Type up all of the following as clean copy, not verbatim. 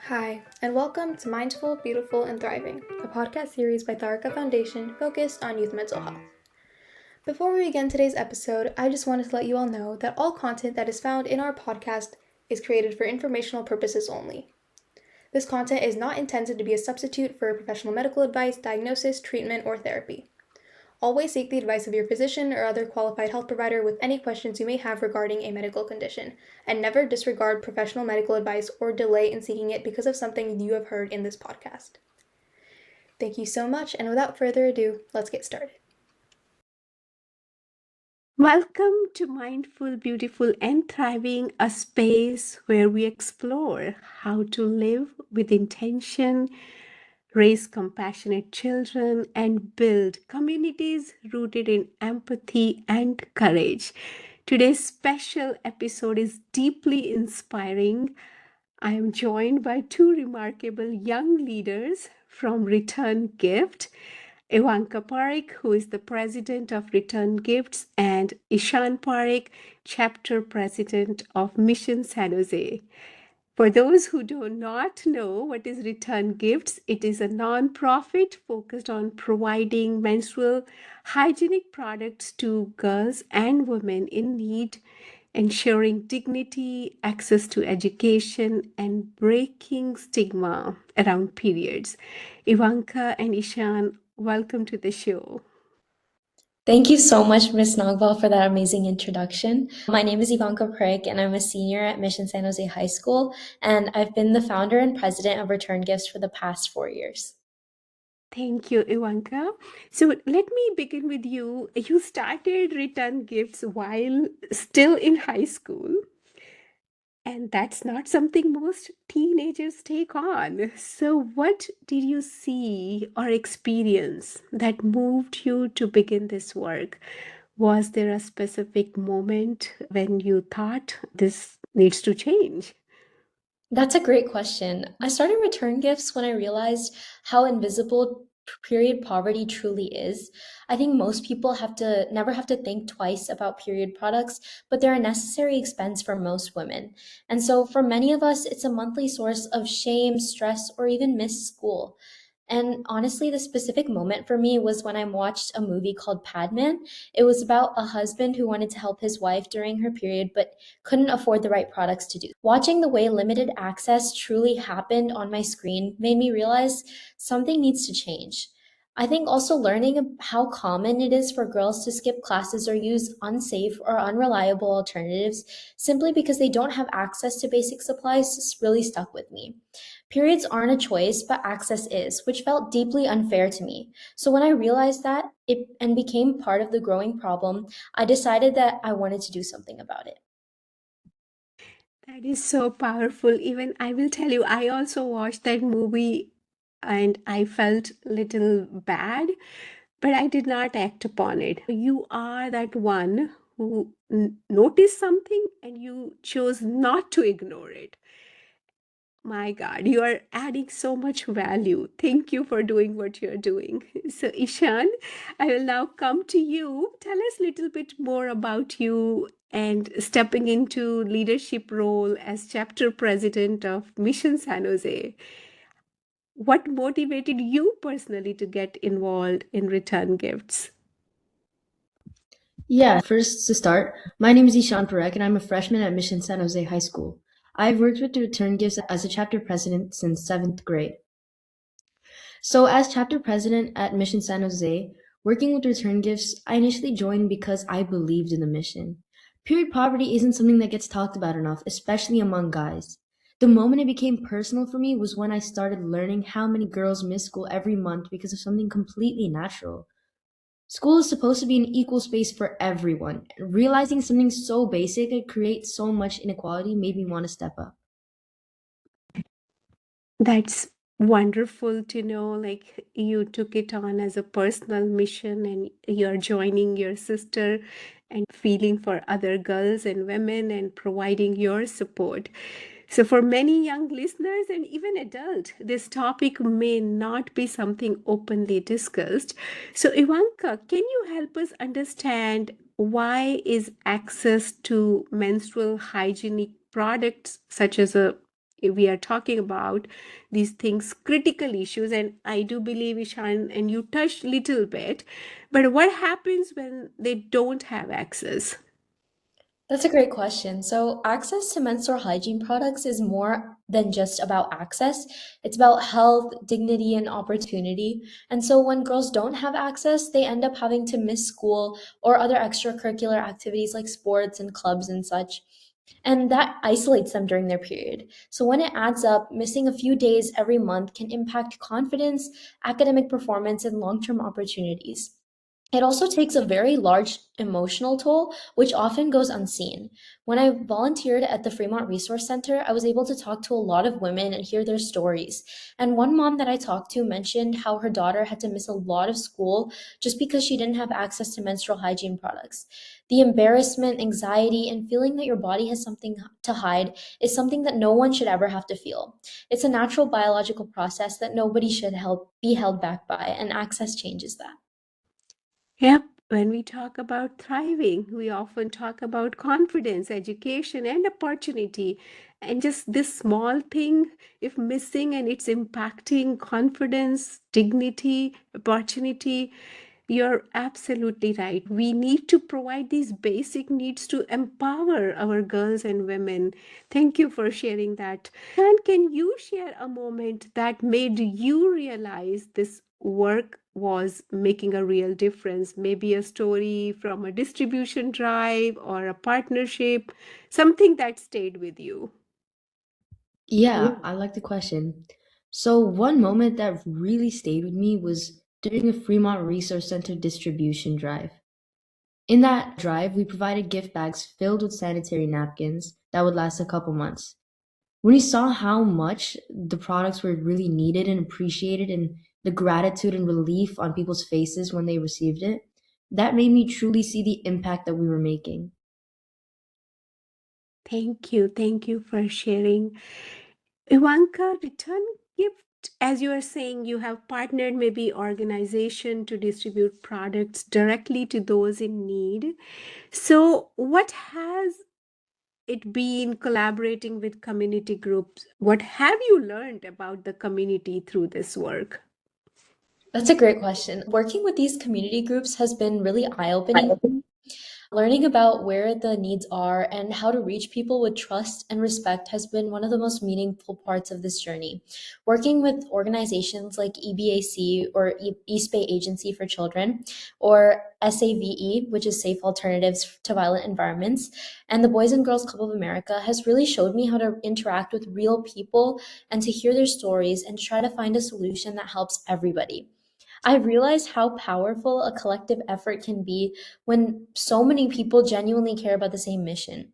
Hi, and welcome to Mindful, Beautiful, and Thriving, a podcast series by Tharaka Foundation focused on youth mental health. Before we begin today's episode, I just wanted to let you all know that all content that is found in our podcast is created for informational purposes only. This content is not intended to be a substitute for professional medical advice, diagnosis, treatment, or therapy. Always seek the advice of your physician or other qualified health provider with any questions you may have regarding a medical condition, and never disregard professional medical advice or delay in seeking it because of something you have heard in this podcast. Thank you so much, and without further ado, let's get started. Welcome to Mindful, Beautiful, and Thriving, a space where we explore how to live with intention, raise compassionate children, and build communities rooted in empathy and courage. Today's special episode is deeply inspiring. I am joined by two remarkable young leaders from Return Gift. Evanka Parekh, who is the president of Return Gifts, and Eashan Parekh, chapter president of Mission San Jose. For those who do not know what is Return Gifts, it is a non-profit focused on providing menstrual hygienic products to girls and women in need, ensuring dignity, access to education, and breaking stigma around periods. Ivanka and Ishan, welcome to the show. Thank you so much, Ms. Nagval, for that amazing introduction. My name is Evanka Parekh, and I'm a senior at Mission San Jose High School, and I've been the founder and president of Return Gifts for the past 4 years. Thank you, Ivanka. So let me begin with you. You started Return Gifts while still in high school. And that's not something most teenagers take on. So, what did you see or experience that moved you to begin this work? Was there a specific moment when you thought this needs to change? That's a great question. I started Return Gifts when I realized how invisible period poverty truly is. I think most people never have to think twice about period products, but they're a necessary expense for most women. And so for many of us, it's a monthly source of shame, stress, or even missed school. And honestly, the specific moment for me was when I watched a movie called Padman. It was about a husband who wanted to help his wife during her period, but couldn't afford the right products to do. Watching the way limited access truly happened on my screen made me realize something needs to change. I think also learning how common it is for girls to skip classes or use unsafe or unreliable alternatives simply because they don't have access to basic supplies really stuck with me. Periods aren't a choice, but access is, which felt deeply unfair to me. So when I realized that it and became part of the growing problem, I decided that I wanted to do something about it. That is so powerful. Even I will tell you, I also watched that movie and I felt little bad, but I did not act upon it. You are that one who noticed something and you chose not to ignore it. My God, you are adding so much value. Thank you for doing what you're doing. So, Ishan, I will now come to you. Tell us a little bit more about you and stepping into leadership role as chapter president of Mission San Jose. What motivated you personally to get involved in Return Gifts? Yeah, first to start, my name is Eashan Parekh, and I'm a freshman at Mission San Jose High School. I've worked with the Return Gifts as a chapter president since 7th grade. So, as chapter president at Mission San Jose, working with Return Gifts, I initially joined because I believed in the mission. Period poverty isn't something that gets talked about enough, especially among guys. The moment it became personal for me was when I started learning how many girls miss school every month because of something completely natural. School is supposed to be an equal space for everyone. And realizing something so basic could create so much inequality made me want to step up. That's wonderful to know. Like you took it on as a personal mission and you're joining your sister and feeling for other girls and women and providing your support. So, for many young listeners and even adult, this topic may not be something openly discussed. So, Ivanka, can you help us understand why is access to menstrual hygienic products such as a we are talking about these things, critical issues, and I do believe, Ishan, and you touched little bit, but what happens when they don't have access? That's a great question. So, access to menstrual hygiene products is more than just about access. It's about health, dignity, and opportunity. And so, when girls don't have access, they end up having to miss school or other extracurricular activities like sports and clubs and such. And that isolates them during their period. So, when it adds up, missing a few days every month can impact confidence, academic performance, and long term opportunities. It also takes a very large emotional toll, which often goes unseen. When I volunteered at the Fremont Resource Center, I was able to talk to a lot of women and hear their stories. And one mom that I talked to mentioned how her daughter had to miss a lot of school just because she didn't have access to menstrual hygiene products. The embarrassment, anxiety, and feeling that your body has something to hide is something that no one should ever have to feel. It's a natural biological process that nobody should be held back by, and access changes that. Yep. When we talk about thriving, we often talk about confidence, education, and opportunity. And just this small thing, if missing and it's impacting confidence, dignity, opportunity, you're absolutely right. We need to provide these basic needs to empower our girls and women. Thank you for sharing that. And can you share a moment that made you realize this work was making a real difference? Maybe a story from a distribution drive or a partnership, something that stayed with you. Yeah, I like the question. So, one moment that really stayed with me was during a Fremont Resource Center distribution drive. In that drive, we provided gift bags filled with sanitary napkins that would last a couple months. When we saw how much the products were really needed and appreciated, and the gratitude and relief on people's faces when they received it, that made me truly see the impact that we were making. Thank you. Thank you for sharing. Ivanka, return gift, as you are saying, you have partnered maybe organization to distribute products directly to those in need. So, what has it been collaborating with community groups? What have you learned about the community through this work? That's a great question. Working with these community groups has been really eye-opening. Learning about where the needs are and how to reach people with trust and respect has been one of the most meaningful parts of this journey. Working with organizations like EBAC, or East Bay Agency for Children, or SAVE, which is Safe Alternatives to Violent Environments, and the Boys and Girls Club of America has really showed me how to interact with real people and to hear their stories and try to find a solution that helps everybody. I realized how powerful a collective effort can be when so many people genuinely care about the same mission.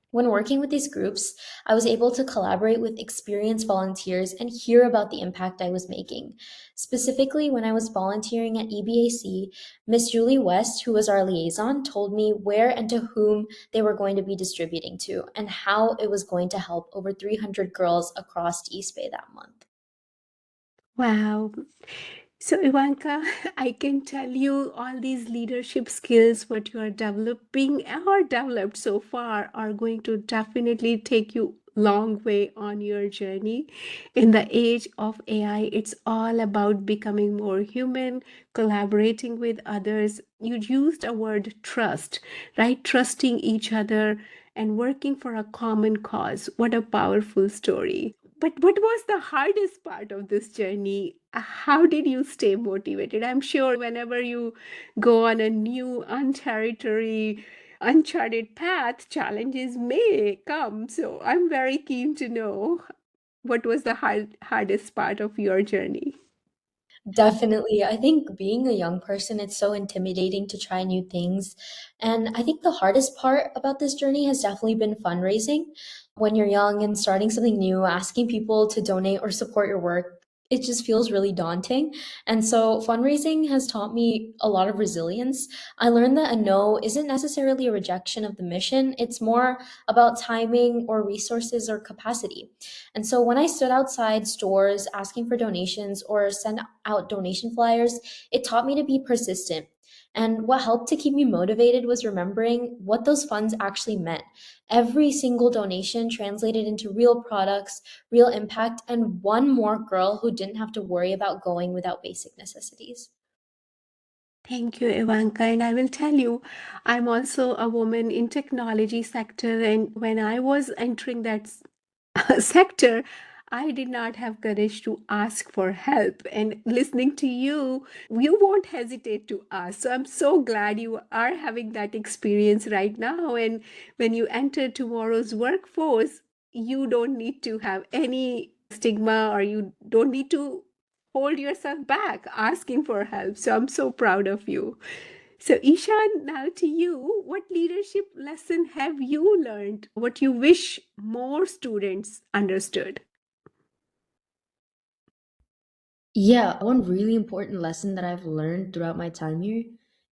When working with these groups, I was able to collaborate with experienced volunteers and hear about the impact I was making. Specifically, when I was volunteering at EBAC, Miss Julie West, who was our liaison, told me where and to whom they were going to be distributing to and how it was going to help over 300 girls across East Bay that month. Wow. So, Ivanka, I can tell you all these leadership skills, what you are developing or developed so far, are going to definitely take you long way on your journey. In the age of AI, it's all about becoming more human, collaborating with others. You used a word trust, right? Trusting each other and working for a common cause. What a powerful story. But what was the hardest part of this journey? How did you stay motivated? I'm sure whenever you go on a new unterritory, uncharted path, challenges may come. So I'm very keen to know what was the hardest part of your journey. Definitely. I think being a young person, it's so intimidating to try new things. And I think the hardest part about this journey has definitely been fundraising. When you're young and starting something new, asking people to donate or support your work, it just feels really daunting. And so fundraising has taught me a lot of resilience. I learned that a no isn't necessarily a rejection of the mission, it's more about timing or resources or capacity. And so when I stood outside stores asking for donations or sent out donation flyers, it taught me to be persistent. And what helped to keep me motivated was remembering what those funds actually meant. Every single donation translated into real products, real impact, and one more girl who didn't have to worry about going without basic necessities. Thank you, Evanka. And I will tell you, I'm also a woman in technology sector. And when I was entering that sector, I did not have courage to ask for help. And listening to you won't hesitate to ask. So I'm so glad you are having that experience right now. And when you enter tomorrow's workforce, you don't need to have any stigma, or you don't need to hold yourself back asking for help. So I'm so proud of you. So, Ishan, now to you, what leadership lesson have you learned? What you wish more students understood? Yeah, one really important lesson that I've learned throughout my time here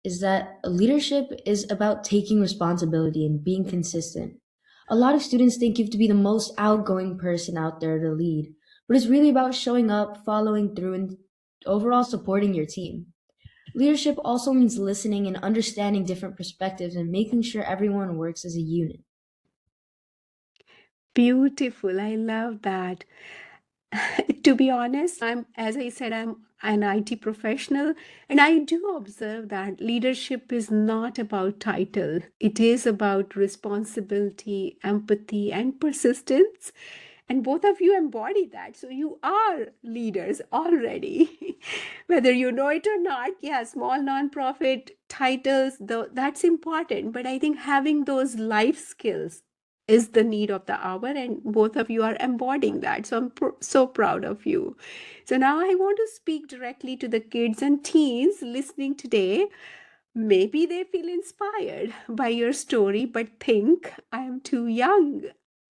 is that leadership is about taking responsibility and being consistent. A lot of students think you have to be the most outgoing person out there to lead, but it's really about showing up, following through, and overall supporting your team. Leadership also means listening and understanding different perspectives and making sure everyone works as a unit. Beautiful. I love that. To be honest, as I said, I'm an IT professional, and I do observe that leadership is not about title. It is about responsibility, empathy, and persistence. And both of you embody that. So you are leaders already, whether you know it or not. Yeah, small nonprofit titles, though, that's important. But I think having those life skills is the need of the hour, and both of you are embodying that. So I'm so proud of you. So now I want to speak directly to the kids and teens listening today. Maybe they feel inspired by your story, but think, I am too young,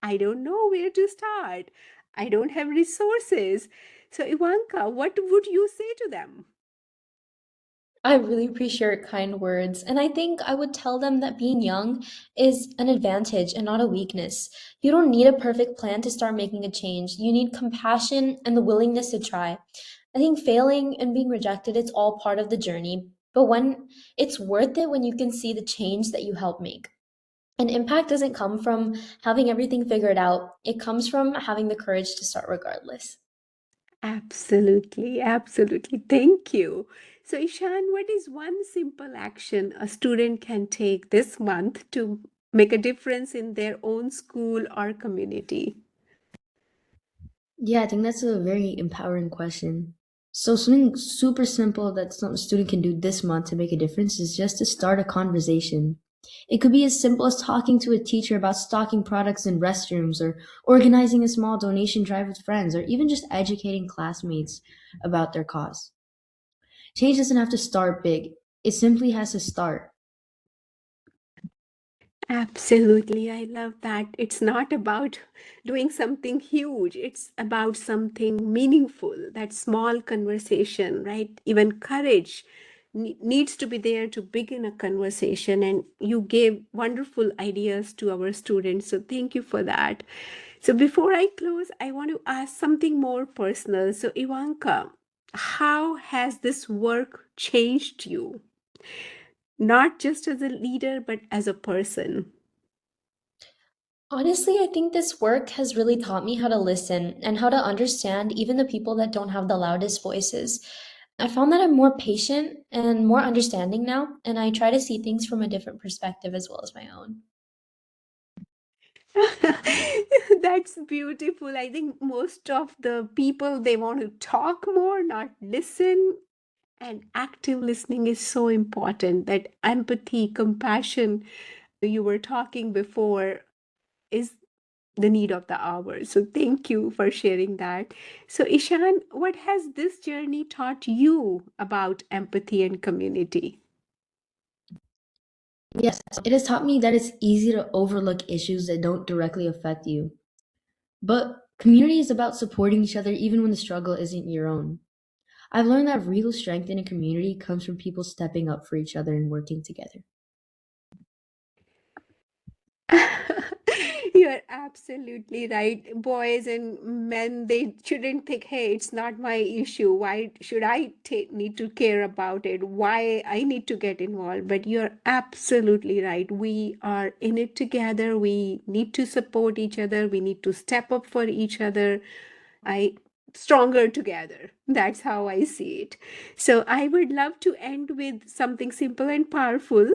I don't know where to start, I don't have resources. So Ivanka, what would you say to them? I really appreciate your kind words, and I think I would tell them that being young is an advantage and not a weakness. You don't need a perfect plan to start making a change. You need compassion and the willingness to try. I think failing and being rejected, it's all part of the journey, but when it's worth it when you can see the change that you help make. And impact doesn't come from having everything figured out. It comes from having the courage to start regardless. Absolutely, absolutely. Thank you. So, Ishan, what is one simple action a student can take this month to make a difference in their own school or community? Yeah, I think that's a very empowering question. So something super simple that some student can do this month to make a difference is just to start a conversation. It could be as simple as talking to a teacher about stocking products in restrooms, or organizing a small donation drive with friends, or even just educating classmates about their cause. Change doesn't have to start big. It simply has to start. Absolutely. I love that. It's not about doing something huge, it's about something meaningful. That small conversation, right? Even courage needs to be there to begin a conversation. And you gave wonderful ideas to our students. So thank you for that. So before I close, I want to ask something more personal. So, Ivanka, how has this work changed you? Not just as a leader, but as a person. Honestly, I think this work has really taught me how to listen and how to understand even the people that don't have the loudest voices. I found that I'm more patient and more understanding now, and I try to see things from a different perspective as well as my own. That's beautiful. I think most of the people, they want to talk more, not listen. And active listening is so important. That empathy, compassion you were talking before is the need of the hour. So thank you for sharing that. So Ishan, what has this journey taught you about empathy and community? Yes, it has taught me that it's easy to overlook issues that don't directly affect you. But community is about supporting each other even when the struggle isn't your own. I've learned that real strength in a community comes from people stepping up for each other and working together. You're absolutely right. Boys and men, they shouldn't think, hey, it's not my issue. Why should I need to care about it? Why I need to get involved? But you're absolutely right. We are in it together. We need to support each other. We need to step up for each other. I stronger together. That's how I see it. So I would love to end with something simple and powerful.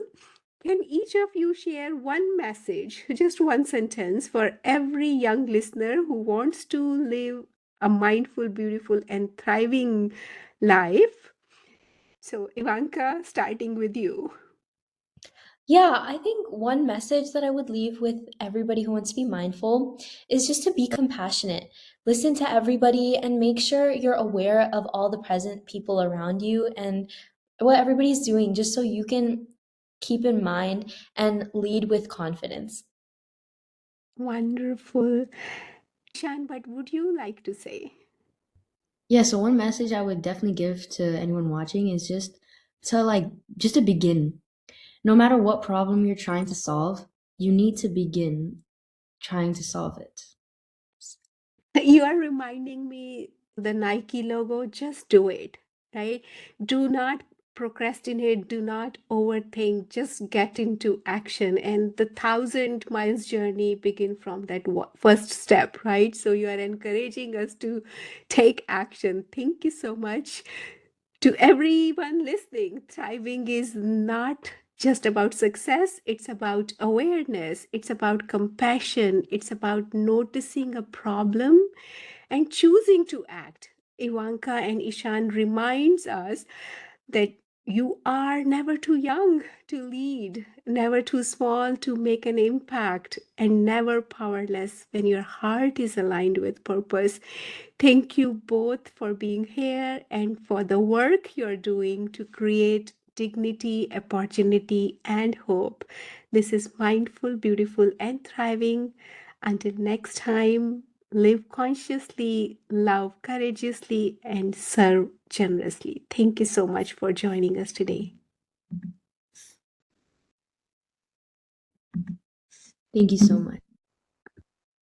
Can each of you share one message, just one sentence, for every young listener who wants to live a mindful, beautiful, and thriving life? So, Ivanka, starting with you. Yeah, I think one message that I would leave with everybody who wants to be mindful is just to be compassionate. Listen to everybody and make sure you're aware of all the present people around you and what everybody's doing, just so you can keep in mind and lead with confidence. Wonderful. Shan, what would you like to say? Yeah, so one message I would definitely give to anyone watching is just to begin. No matter what problem you're trying to solve, you need to begin trying to solve it. You are reminding me the Nike logo, just do it, right? Do not procrastinate, do not overthink, just get into action. And the 1,000 miles journey begin from that first step, right? So you are encouraging us to take action. Thank you so much. To everyone listening, thriving is not just about success, it's about awareness, it's about compassion, it's about noticing a problem and choosing to act. Ivanka and Ishan reminds us that you are never too young to lead, never too small to make an impact, and never powerless when your heart is aligned with purpose. Thank you both for being here and for the work you're doing to create dignity, opportunity, and hope. This is Mindful, Beautiful, and Thriving. Until next time, live consciously, love courageously, and serve generously. Thank you so much for joining us today. Thank you so much.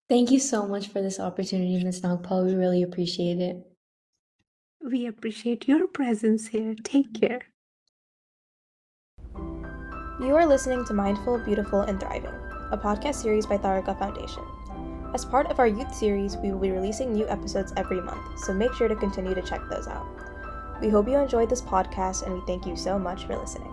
Thank you so much for this opportunity, Ms. Nagpal. We really appreciate it. We appreciate your presence here. Take care. You are listening to Mindful, Beautiful, and Thriving, a podcast series by Tharaka Foundation. As part of our youth series, we will be releasing new episodes every month, so make sure to continue to check those out. We hope you enjoyed this podcast, and we thank you so much for listening.